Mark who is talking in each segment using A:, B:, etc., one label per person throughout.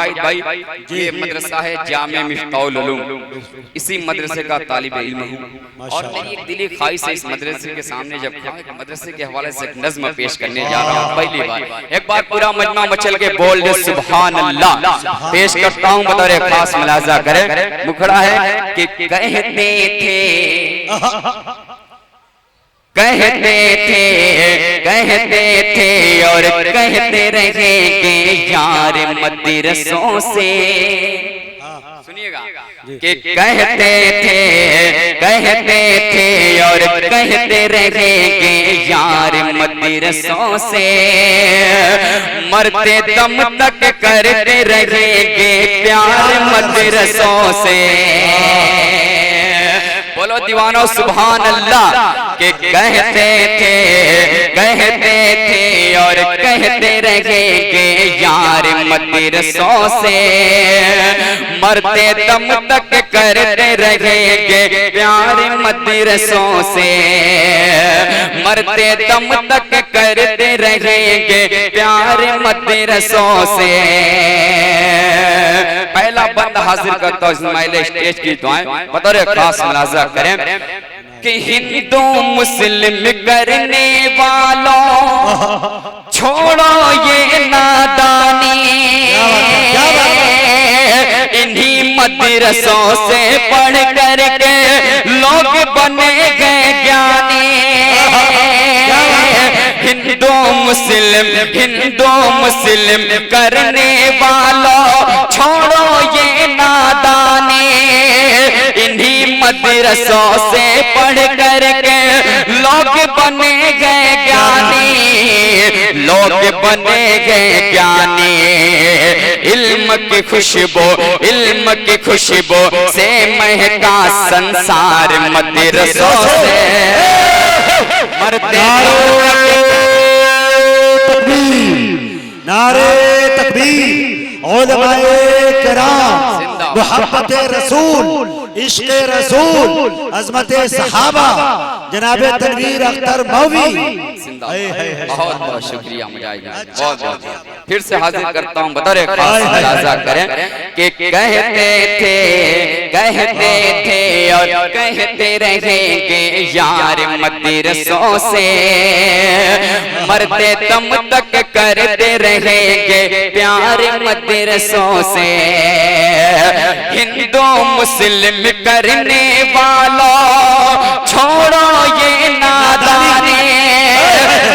A: मुजाहिद भाई, ये मदरसा है जामे मिफ्ताहुल उलूम, इसी मदरसे का तालिब इल्म हूँ। और मेरी एक दिली ख्वाहिश है इस मदरसे के सामने जब मदरसे के हवाले से एक नज़्म पेश करने जा रहा हूँ पहली बार। एक बार पूरा मजमा मचल के बोल दे सुभान अल्लाह पेश करता हूँ, बतौर खास मुलाजा करें। मुखड़ा है कि कहते थे और कहते रहेंगे यार मदरसों से। सुनिएगा कि कहते थे और कहते रहेंगे यार मदरसों से, मरते दम तक करते रहेंगे प्यार मदरसों से। बोलो दीवानो सुभान अल्लाह। के कहते थे और कहते रहेंगे यार मदरसों से, मरते दम तक करते रहेंगे प्यार मदरसों से, मरते दम तक करते रहेंगे प्यार मदरसों से। पहला बंद हाजिर करता हूँ इस्माइल स्टेज की दुआएं, बतौर खास मुलाजा करें कि हिंदू मुस्लिम करने वालों छोड़ो ये नादानी, इन्हीं मदरसों से पढ़ करके लोग बने गए ज्ञानी। हिंदू मुस्लिम करने वालों छोड़ो ये नादानी, इन्हीं मदरसों से पढ़ करके लोग बने गए ज्ञानी, लोग बने गए ज्ञानी। इल्म की खुशबू से महका संसार मदरसों से, मरते
B: नारे तकबीर, उलमाए किराम, मोहब्बत रसूल, इश्क़ रसूल, अज़मत सहाबा, जनाबे तनवीर अख्तर मौवी।
A: बहुत बहुत शुक्रिया मुजाहिद, बहुत बहुत फिर से हाजिर करता हूँ, बतौर खास मुलाजा करें कि कहते थे और कहते रहेंगे यार मदरसों से, मरते दम तक करते रहेंगे प्यार मदरसों से। हिंदू मुस्लिम करने वालों छोड़ो ये नादानी,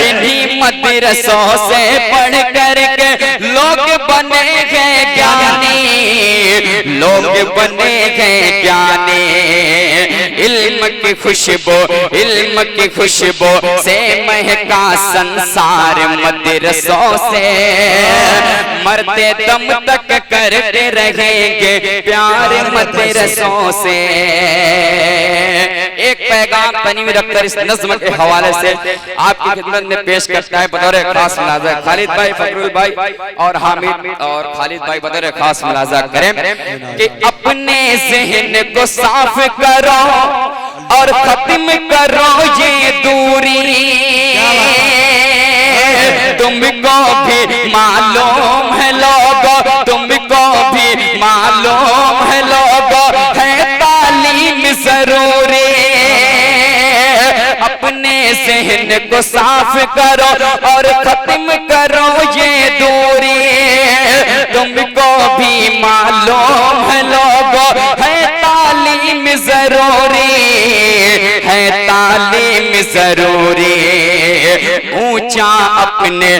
A: इन्हीं मदरसों से पढ़ करके लोग बने गए ज्ञानी, लोग बने गए ज्ञानी। इल्म की खुशबू से महका संसार मदरसों से, मरते दम तक करते रहेंगे प्यार मदरसों से। एक पैगाम तनवीर अख्तर इस नज़्म के हवाले से आपकी खिदमत में पेश करता है, बतौर खास मुलाजा। खालिद भाई, फखरुल भाई और हामिद और खालिद भाई बतौर खास मुलाजा करें कि अपने ज़हन को साफ करो और खत्म करो ये दूरी, तुमको भी मालूम है लोगों, तुमको भी मालूम है लोगों, है तालीम जरूरी। अपने ज़हन को साफ करो और खत्म करो ये दूरी, तुमको भी मालूम है लोगों, है तालीम जरूरी, है तालीम जरूरी। ऊंचा अपने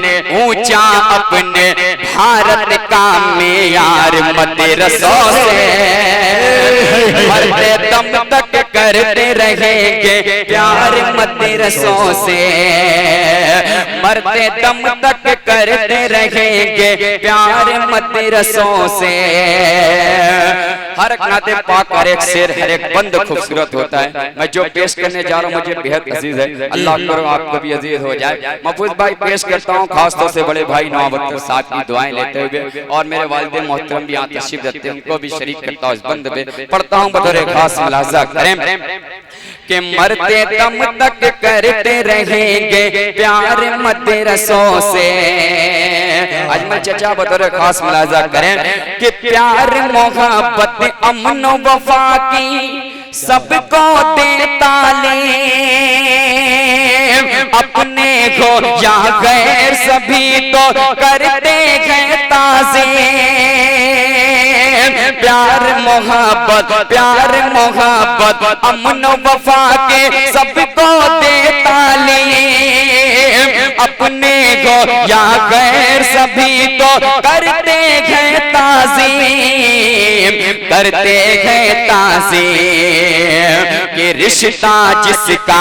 A: भारत का मेयार मदरसों से, मरते दम तक करते रहेंगे प्यार मदरसों से, मरते दम तक करते रहेंगे प्यार मदरसों से। हर एक नाते पाक हर एक शेर हर एक बंद खूबसूरत होता है। मैं जो पेश करने जा रहा हूँ मुझे बेहद अजीज है, अल्लाह करो आपको भी अजीज हो जाए। महफूज भाई पेश करता हूँ खास तौर से बड़े भाई नवाब अख्तर साहब की दुआएं लेते हुए, और मेरे वालिद मोहतरम भी यहाँ तशरीफ रखते हैं, उनको भी शरीक करता हूँ इस बंद में। पढ़ता हूँ बतौर खास मुलाजा करें कि मरते दम तक करते रहेंगे प्यार मदरसों से, अजमल चचा बतौर खास मुलाजा करें कि प्यार मोहब्बत अमन वफा की सबको देता ले, अपने को या गैर सभी तो करते हैं ताज़े। प्यार मोहब्बत अमन वफा के सबको देता ले, अपने को या गैर सभी तो करते हैं ताज़ीम, करते हैं ताज़ीम। कि रिश्ता जिसका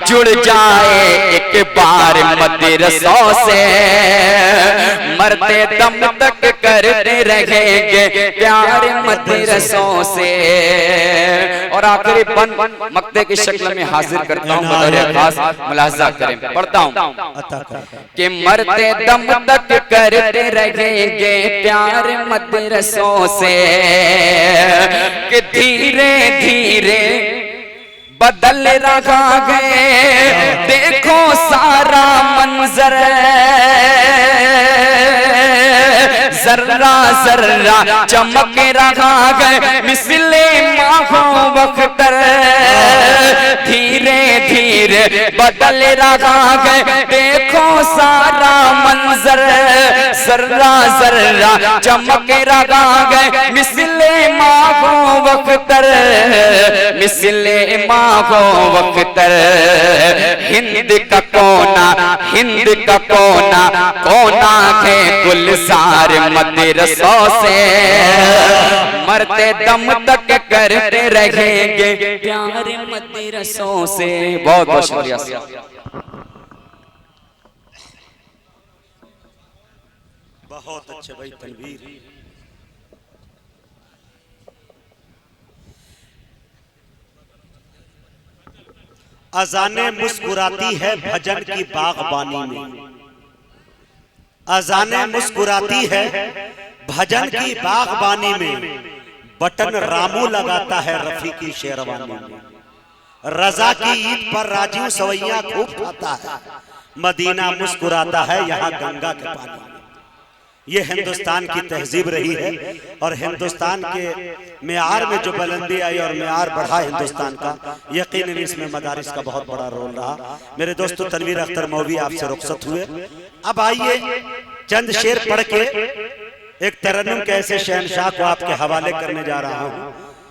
A: जुड़ जाए एक बार मदरसों से, मरते दम तक करते रहेंगे प्यार मदरसों से। और आखिरी बन मक्ते की शक्ल में हाजिर करता हूँ, बतौर खास मुलाजा करें, पढ़ता हूँ कि मरते दम तक करते रहेंगे प्यार मदरसों से, कि धीरे धीरे बदल रहा है देखो सारा मंजर, जर्रा जर्रा चमक रहा है मिसले माहों वख्तर, धीरे धीरे बदल रहा है देखो सारा मंजर, जर्रा जर्रा चमक रहा है मिसले माहों वख्तर, मिसले माहों वख्तर। हिंद का कोना है गुलजार मदरसों से, मरते दम तक करते रहेंगे प्यार मदरसों से। बहुत बहुत शुक्रिया।
B: बहुत अच्छे भाई, तनवीर। अजाने मुस्कुराती है भजन की बागबानी में, अजाने मुस्कुराती है भजन की बागबानी में, बटन रामू लगाता है रफी की शेरवानी में। रजा की ईद पर राजीव सवैया खूब खाता है, मदीना मुस्कुराता है यहाँ गंगा के पानी में। ये हिंदुस्तान की तहजीब रही है, और हिंदुस्तान के मेयार में जो बुलंदी आई और मेयार बढ़ा हिंदुस्तान का, यकीनन इसमें मदारिस का बहुत बड़ा रोल रहा। मेरे दोस्तों, तनवीर अख्तर मौलवी आपसे रुखसत हुए। अब आइए चंद शेर पढ़ के एक तरन्नुम के ऐसे शहनशाह को आपके हवाले करने जा रहा हूँ